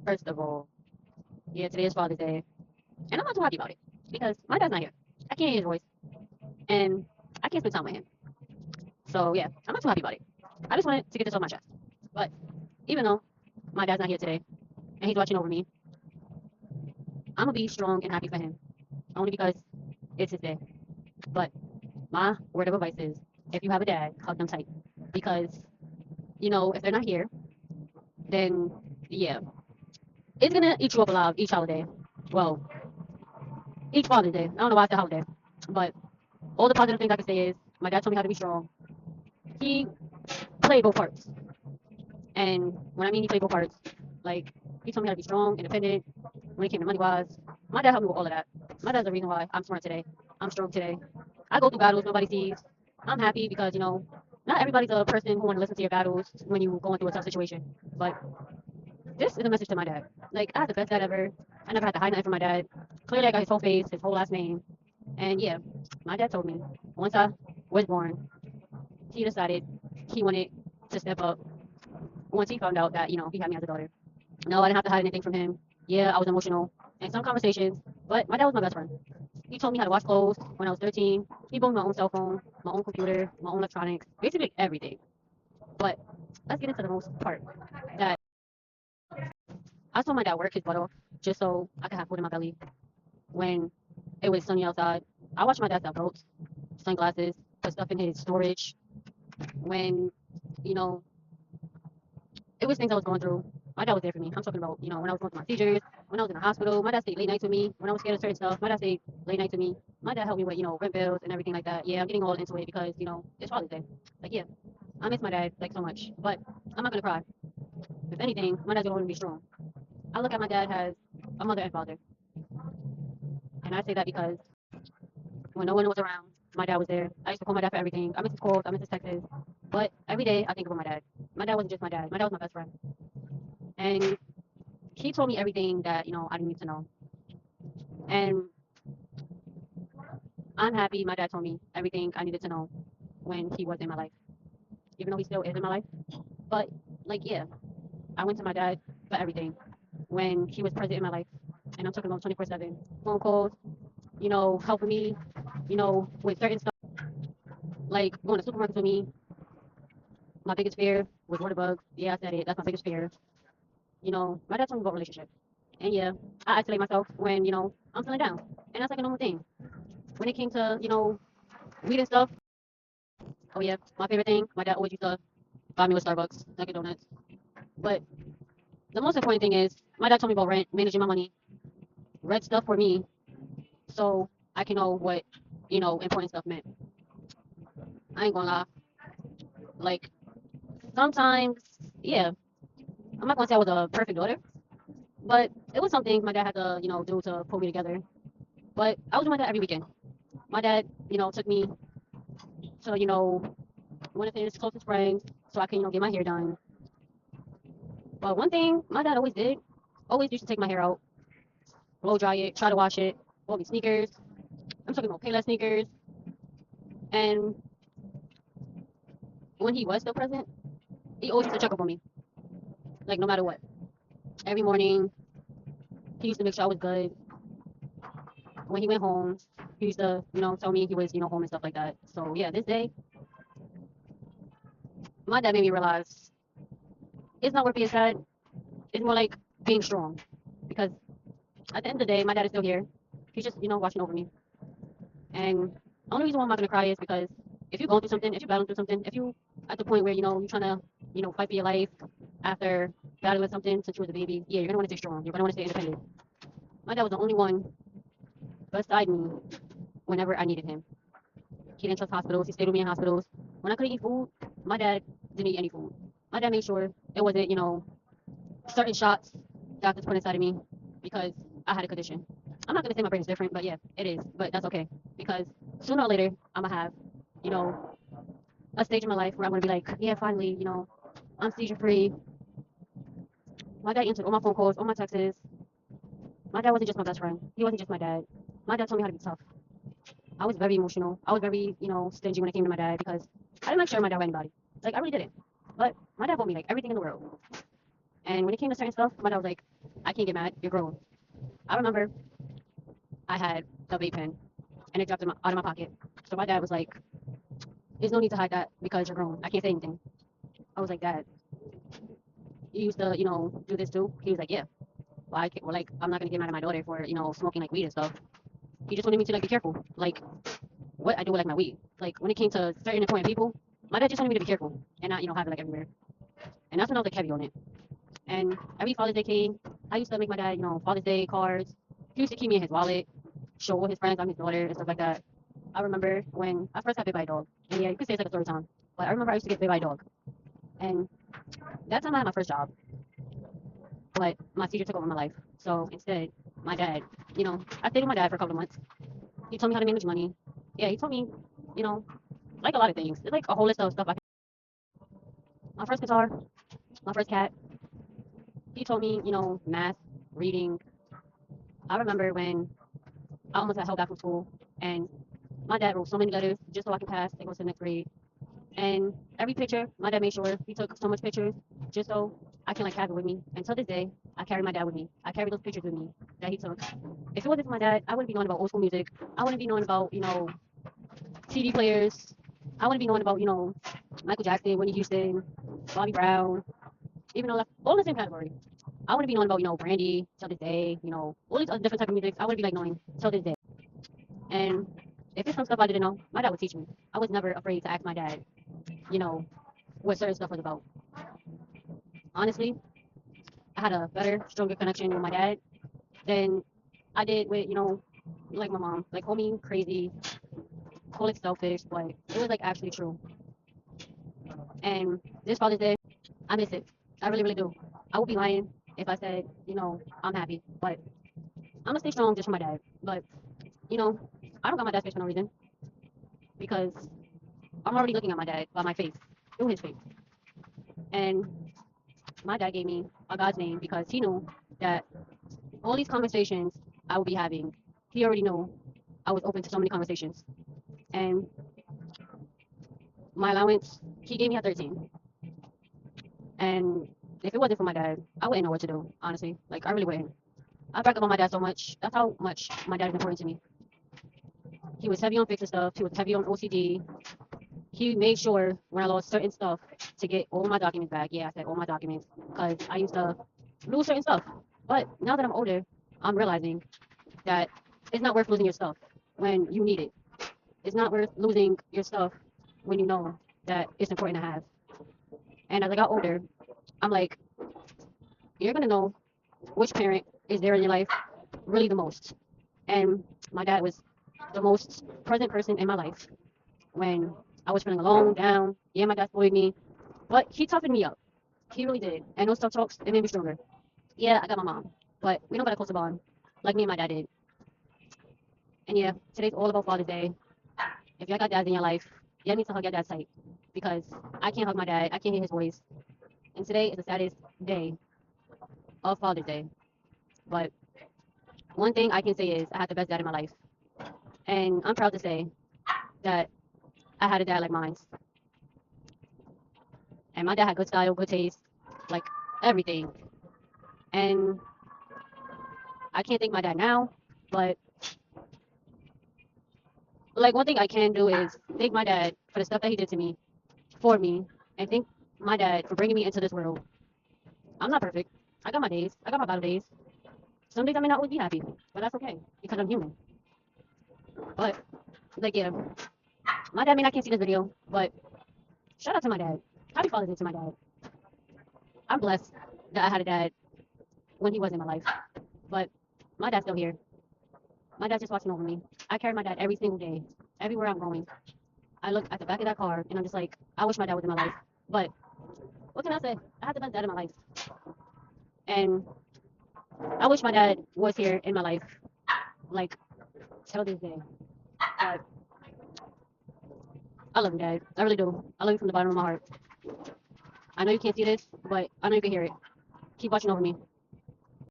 First of all, yeah, today is Father's Day, and I'm not too happy about it because my dad's not here. I can't hear his voice, and I can't spend time with him. So yeah, I'm not too happy about it. I just wanted to get this off my chest. But even though my dad's not here today and he's watching over me, I'm gonna be strong and happy for him only because it's his day. But my word of advice is, if you have a dad, hug them tight because if they're not here, then yeah, it's gonna eat you up alive each holiday. Well, each Father's Day. I don't know why it's a holiday, but all the positive things I can say is my dad told me how to be strong. He played both parts, and when I mean he played both parts, like he told me how to be strong, independent. When it came to money wise, my dad helped me with all of that. My dad's the reason why I'm smart today. I'm strong today. I go through battles nobody sees. I'm happy because not everybody's a person who want to listen to your battles when you going through a tough situation. But this is a message to my dad. Like I had the best dad ever. I never had to hide nothing from my dad. Clearly, I got his whole face, his whole last name, and yeah, my dad told me once I was born, he decided he wanted to step up once he found out that he had me as a daughter. No, I didn't have to hide anything from him. Yeah, I was emotional in some conversations, but my dad was my best friend. He told me how to wash clothes when I was 13. He bought me my own cell phone, my own computer, my own electronics, basically everything. But let's get into the most part that I saw my dad work his butt off just so I could have food in my belly when it was sunny outside. I watched my dad sell belts, sunglasses, put stuff in his storage when, you know, it was things I was going through. My dad was there for me. I'm talking about, when I was going through my seizures, when I was in the hospital. My dad stayed late nights with me. When I was scared of certain stuff, my dad stayed late nights with me. My dad helped me with, rent bills and everything like that. Yeah, I'm getting all into it because, it's Father's Day. Like, yeah, I miss my dad, like, so much. But I'm not going to cry. If anything, my dad's going to want me to be strong. I look at my dad as a mother and father. And I say that because when no one was around, my dad was there. I used to call my dad for everything. I miss his calls. I miss his texts. But every day, I think about my dad. My dad wasn't just my dad. My dad was my best friend. And he told me everything that, I didn't need to know. And I'm happy my dad told me everything I needed to know when he was in my life, even though he still is in my life. But, like, yeah, I went to my dad for everything when he was present in my life. And I'm talking about 24/7 phone calls, helping me, with certain stuff, like going to supermarkets with me. My biggest fear was water bugs. Yeah, I said it. That's my biggest fear. My dad told me about relationships. And yeah, I isolate myself when, I'm feeling down. And that's like a normal thing. When it came to, weed and stuff, oh yeah, my favorite thing, my dad always used to buy me with Starbucks, Dunkin' Donuts. But the most important thing is my dad told me about rent, managing my money, read stuff for me so I can know what, important stuff meant. I ain't gonna lie. Like sometimes, yeah, I'm not gonna say I was a perfect daughter, but it was something my dad had to, do to pull me together. But I was with my dad every weekend. My dad, took me to, one of his closest friends so I can, get my hair done. But one thing my dad always did, always used to take my hair out, blow dry it, try to wash it, bought me sneakers. I'm talking about Payless sneakers. And when he was still present, he always used to check up on me, like no matter what. Every morning, he used to make sure I was good. When he went home, he used to, tell me he was, home and stuff like that. So yeah, this day, my dad made me realize it's not worth being sad. It's more like being strong. Because at the end of the day, my dad is still here. He's just, watching over me. And the only reason why I'm not gonna cry is because if you're going through something, if you're battling through something, if you at the point where you're trying to, fight for your life after battling something since you was a baby, yeah, you're gonna want to stay strong. You're gonna want to stay independent. My dad was the only one beside me whenever I needed him. He didn't trust hospitals. He stayed with me in hospitals. When I couldn't eat food, my dad didn't eat any food. My dad made sure it wasn't, certain shots doctors put inside of me because I had a condition. I'm not gonna say my brain is different, but yeah, it is. But that's okay because sooner or later I'm gonna have, you know, a stage in my life where I'm gonna be like, yeah, finally, I'm seizure free. My dad answered all my phone calls, all my texts. My dad wasn't just my best friend. He wasn't just my dad. My dad told me how to be tough. I was very emotional. I was very, stingy when it came to my dad because I didn't like sharing my dad with anybody. Like I really didn't. But my dad bought me like everything in the world. And when it came to certain stuff, my dad was like, I can't get mad. You're grown. I remember I had a vape pen and it dropped out of my pocket. So my dad was like, there's no need to hide that because you're grown. I can't say anything. I was like, Dad, you used to, do this too? He was like, yeah. Well, like, I'm not going to get mad at my daughter for, smoking like weed and stuff. He just wanted me to like be careful. Like, what I do with like my weed. Like, when it came to certain important people, my dad just wanted me to be careful and not, have it like everywhere. And that's when I was like heavy on it. And every Father's Day came, I used to make my dad, Father's Day cards. He used to keep me in his wallet, show his friends I'm his daughter and stuff like that. I remember when I first got bit by a dog. And yeah, you could say it's like a story time. But I remember I used to get bit by a dog. And that time I had my first job. But my teacher took over my life. So instead, my dad, I stayed with my dad for a couple of months. He told me how to manage money. Yeah, he told me, you know, like a lot of things. It's like a whole list of stuff. My first guitar, my first cat. He told me, math, reading. I remember when I almost got held back from school, and my dad wrote so many letters just so I could pass and go to the next grade. And every picture, my dad made sure he took so much pictures just so I can like have it with me. And to this day, I carry my dad with me. I carry those pictures with me that he took. If it wasn't for my dad, I wouldn't be knowing about old school music. I wouldn't be knowing about, CD players. I wouldn't be knowing about, Michael Jackson, Whitney Houston, Bobby Brown, even though that's all in the same category. I wouldn't be knowing about, Brandy till this day, all these other different type of music. I wouldn't be like knowing till this day. And if it's some stuff I didn't know, my dad would teach me. I was never afraid to ask my dad, you know, what certain stuff was about. Honestly, I had a better, stronger connection with my dad than I did with, like my mom. Like, call me crazy, call it selfish, but it was like actually true. And this Father's Day, I miss it. I really, really do. I would be lying if I said, I'm happy. But I'm gonna stay strong just for my dad. But, you know, I don't got my dad's face for no reason because I'm already looking at my dad by my face, through his face. And my dad gave me a God's name because he knew that all these conversations I would be having, he already knew I was open to so many conversations. And my allowance, he gave me a 13. And if it wasn't for my dad, I wouldn't know what to do, honestly. Like, I really wouldn't. I brag about my dad so much. That's how much my dad is important to me. He was heavy on fixing stuff. He was heavy on OCD. He made sure when I lost certain stuff to get all my documents back. Yeah, I said all my documents because I used to lose certain stuff. But now that I'm older, I'm realizing that it's not worth losing your stuff when you need it. It's not worth losing your stuff when you know that it's important to have. And as I got older, I'm like, you're gonna know which parent is there in your life really the most. And my dad was the most present person in my life when I was feeling alone, down. Yeah, my dad spoiled me, but he toughened me up. He really did. And those tough talks, it made me stronger. Yeah, I got my mom, but we don't got a closer bond like me and my dad did. And yeah, today's all about Father's Day. If y'all got dads in your life, y'all need to hug your dad tight because I can't hug my dad. I can't hear his voice. And today is the saddest day of Father's Day. But one thing I can say is I had the best dad in my life. And I'm proud to say that I had a dad like mine. And my dad had good style, good taste, like everything. And I can't thank my dad now, but like one thing I can do is thank my dad for the stuff that he did to me, for me, and thank my dad for bringing me into this world. I'm not perfect. I got my days. I got my bad days. Some days I may not always be happy, but that's okay because I'm human. But like yeah, my dad may not can see this video, but shout out to my dad. Happy Father's Day to my dad. I'm blessed that I had a dad when he was in my life, but my dad's still here. My dad's just watching over me. I carry my dad every single day, everywhere I'm going. I look at the back of that car and I'm just like, I wish my dad was in my life. But what can I say? I had the best dad in my life. And I wish my dad was here in my life, like, till this day. But I love you, Dad. I really do. I love you from the bottom of my heart. I know you can't see this, but I know you can hear it. Keep watching over me.